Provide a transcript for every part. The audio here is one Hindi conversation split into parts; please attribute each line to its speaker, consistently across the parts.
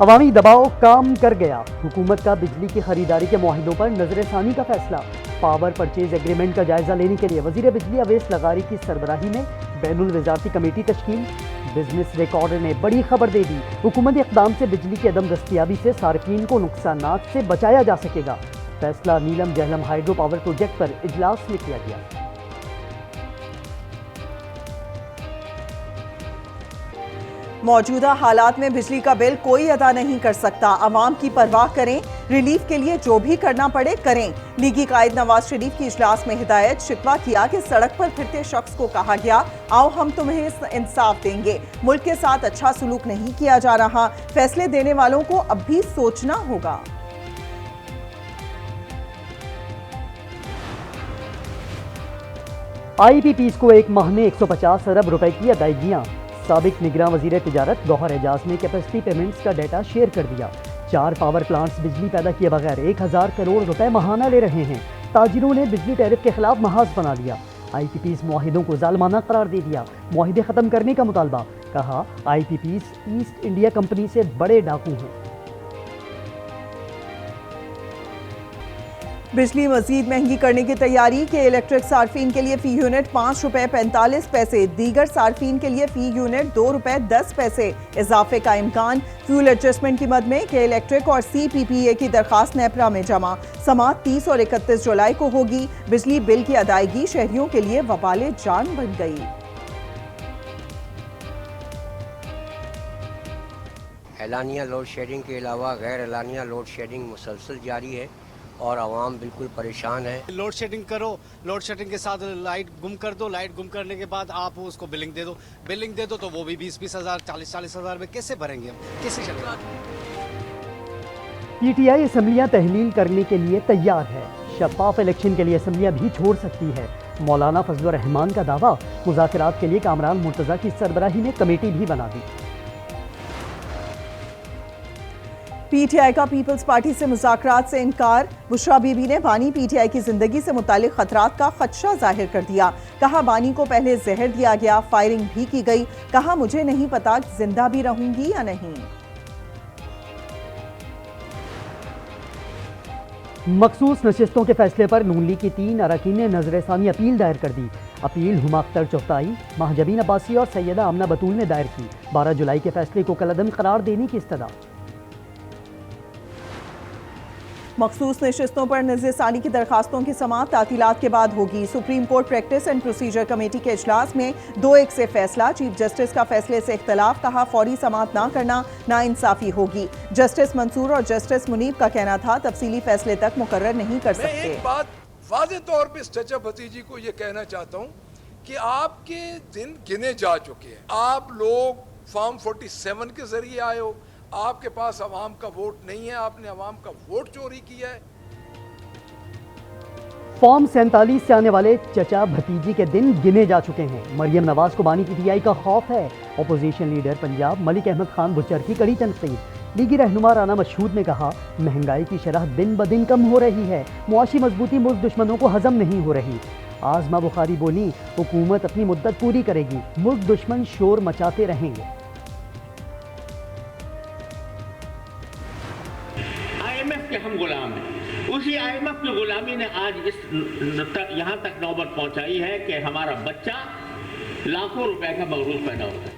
Speaker 1: अवामी दबाव काम कर गया। हुकूमत का बिजली की खरीदारी के मुआहिदों पर नजरसानी का फैसला। पावर परचेज एग्रीमेंट का जायजा लेने के लिए वजीर बिजली अवैस लगारी की सरबराही में बैनुल वजारती कमेटी तश्कील। बिजनेस रिकॉर्डर ने बड़ी खबर दे दी। हुकूमती इक़दाम से बिजली की अदम दस्तियाबी से सार्फिन को नुकसानात से बचाया जा सकेगा। फैसला नीलम जहलम हाइड्रो पावर प्रोजेक्ट पर इजलास में किया गया।
Speaker 2: मौजूदा हालात में बिजली का बिल कोई अदा नहीं कर सकता। अवाम की परवाह करें, रिलीफ के लिए जो भी करना पड़े करें। लीगी कायद नवाज शरीफ की इजलास में हिदायत। शिकवा किया कि सड़क पर फिरते शख्स को कहा गया, आओ हम तुम्हें इंसाफ देंगे। मुल्क के साथ अच्छा सलूक नहीं किया जा रहा। फैसले देने वालों को अब भी सोचना होगा।
Speaker 1: IPPs को एक माह में 150 अरब रुपए की अदायगियां। साबिक निगरान वजीर तिजारत गौहर एजाज ने कैपेसिटी पेमेंट्स का डाटा शेयर कर दिया। 4 पावर प्लांट्स बिजली पैदा किए बगैर 1000 करोड़ रुपए माहाना ले रहे हैं। ताजिरों ने बिजली टैरिफ के खिलाफ महाज बना लिया। IPPs मुआहिदों को जालमाना करार दे दिया। मुआहिदे खत्म करने का मुतालबा। कहा IPPs ईस्ट इंडिया कंपनी से बड़े डाकू हैं।
Speaker 2: बिजली मजीद महंगी करने की तैयारी के इलेक्ट्रिक सार्फिन के लिए फी यूनिट 5 रुपए 45 पैसे, दीगर सार्फिन के लिए फी यूनिट 2 रुपए 10 पैसे इजाफे का इम्कान। फ्यूल एडजस्टमेंट की मद में के इलेक्ट्रिक और CPPA की दरखास्त नेपरा में जमा। समाअत 30 और 31 जुलाई को होगी। बिजली बिल की अदायगी शहरियों के लिए वबाले जान बन गई।
Speaker 3: एलानिया लोड शेडिंग के अलावा गैर एलानिया लोड शेडिंग मुसलसल जारी है और आवाम बिल्कुल परेशान है।
Speaker 4: लोड शेडिंग करो, लोड शेडिंग के साथ लाइट गुम कर दो, लाइट गुम करने के बाद आप उसको बिलिंग दे दो तो वो भी 20-20 हज़ार 40-40 हज़ार में कैसे भरेंगे हम, कैसे चलेगा?
Speaker 1: PTI असम्बलियां तहलील करने के लिए तैयार है। शफाफ इलेक्शन के लिए असम्बलियां भी छोड़ सकती है। मौलाना फजलुर रहमान का दावा। मुज़ाकरात के लिए कामरान मुर्तज़ा की सरबराही में कमेटी भी बना दी।
Speaker 2: PTI का पीपल्स पार्टी से मुज़ाकरात से इनकार। बुशरा बीबी ने बानी PTI की जिंदगी से मुतालिक खतरात का खदशा जाहिर कर दिया। कहा बानी को पहले जहर दिया गया, फायरिंग भी की गई। कहा मुझे नहीं पता जिंदा भी रहूंगी या नहीं।
Speaker 1: मखसूस नशिस्तों के फैसले पर नून लीग की 3 अरकान ने नजरसानी अपील दायर कर दी। अपील हुमा अख्तर चौथाई, महजबीन अब्बासी और सैयदा आमना बतूल ने दायर की। 12 जुलाई के फैसले को कलअदम करार देने की इस्तदा।
Speaker 2: मखसूस नशिस्तों पर नज़रसानी की दरखास्तों की समाअत तातीलात के बाद होगी। Supreme court practice and procedure committee के इजलास में 2-1 से फैसला। चीफ जस्टिस का फैसले से इख्तलाफ। कहा फौरी समाअत ना करना नाइंसाफी होगी। जस्टिस मंसूर और जस्टिस मुनीब का कहना था तफसीली फैसले तक मुकर्रर नहीं कर सकते।
Speaker 5: मैं एक बात वाज़े तौर पे चचा भतीजी को ये कहना चाहता हूँ कि आपके दिन गिने जा चुके हैं। आप लोग फॉर्म 47 के जरिए आए हो। आपके पास अवाम का वोट नहीं है, आपने अवाम का वोट चोरी किया है।
Speaker 1: फॉर्म 47 से आने वाले चचा भतीजी के दिन गिने जा चुके हैं। मरियम नवाज को बानी PTI का खौफ है। अपोजिशन लीडर पंजाब मलिक अहमद खान बुचर की कड़ी तनकीद। लीगी रहनुमा राना मशहूद ने कहा महंगाई की शरह दिन ब दिन कम हो रही है। मुआशी मजबूती मुल्क दुश्मनों को हजम नहीं हो रही। आजमा बुखारी बोली हुकूमत अपनी मुद्दत पूरी करेगी, मुल्क दुश्मन शोर मचाते रहेंगे।
Speaker 6: IMF के हम गुलाम हैं। उसी IMF की गुलामी ने आज यहाँ तक नौबत पहुंचाई है कि हमारा बच्चा लाखों रुपए का मगरूज पैदा होता है।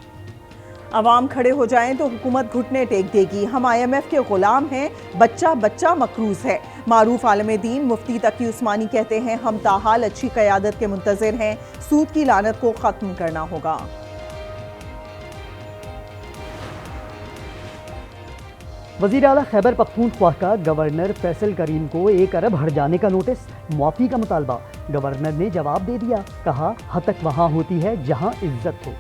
Speaker 2: अवाम खड़े हो जाएं तो हुकूमत घुटने टेक देगी। हम IMF के गुलाम हैं, बच्चा बच्चा मकरूज है। मारूफ आलम दीन मुफ्ती तकी उस्मानी कहते हैं हम ताहाल अच्छी क़यादत के मुंतज़िर हैं। सूद की लानत को ख़त्म करना होगा।
Speaker 1: वज़ीर आला खैबर पख्तूनख्वा का गवर्नर फैसल करीम को 1 अरब हर्जाने का नोटिस। मुआफ़ी का मुतालबा। गवर्नर ने जवाब दे दिया। कहा हतक वहाँ होती है जहाँ इज्जत हो।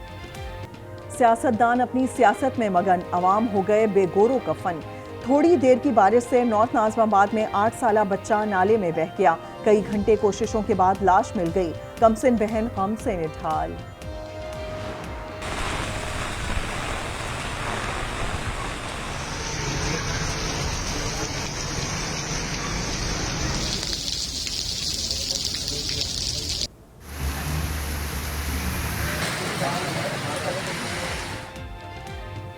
Speaker 2: सियासतदान अपनी सियासत में मगन, अवाम हो गए बेगोरो कफन। थोड़ी देर की बारिश से नॉर्थ नाज़िमाबाद में 8 साला बच्चा नाले में बह गया। कई घंटे कोशिशों के बाद लाश मिल गई। कमसिन बहन गम से निढाल।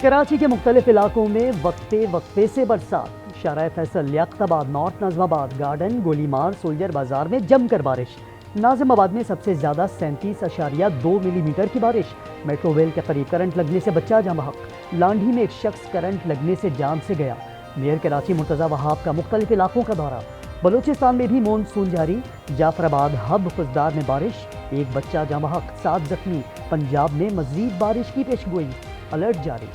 Speaker 1: कराची के मुख्तलिफ इलाकों में वक्फे वक्फे से बरसात। शारा Faisal, Liaquatabad, north Najmabad, garden, गोलीमार, soldier बाजार में जमकर बारिश। नाजिमाबाद में सबसे ज़्यादा 37.2 मिलीमीटर की बारिश। मेट्रोवेल के करीब करंट लगने से बच्चा जान बहक। लांढी में एक शख्स करंट लगने से जान से गया। मेयर कराची मुर्तज़ा वहाब का मुख्तलिफ इलाकों का दौरा। बलूचिस्तान में भी मानसून जारी। जाफराबाद हब खुजदार में बारिश, एक बच्चा जान बहक, 7 जख्मी। पंजाब में मजीद बारिश की पेशगोई, अलर्ट जारी।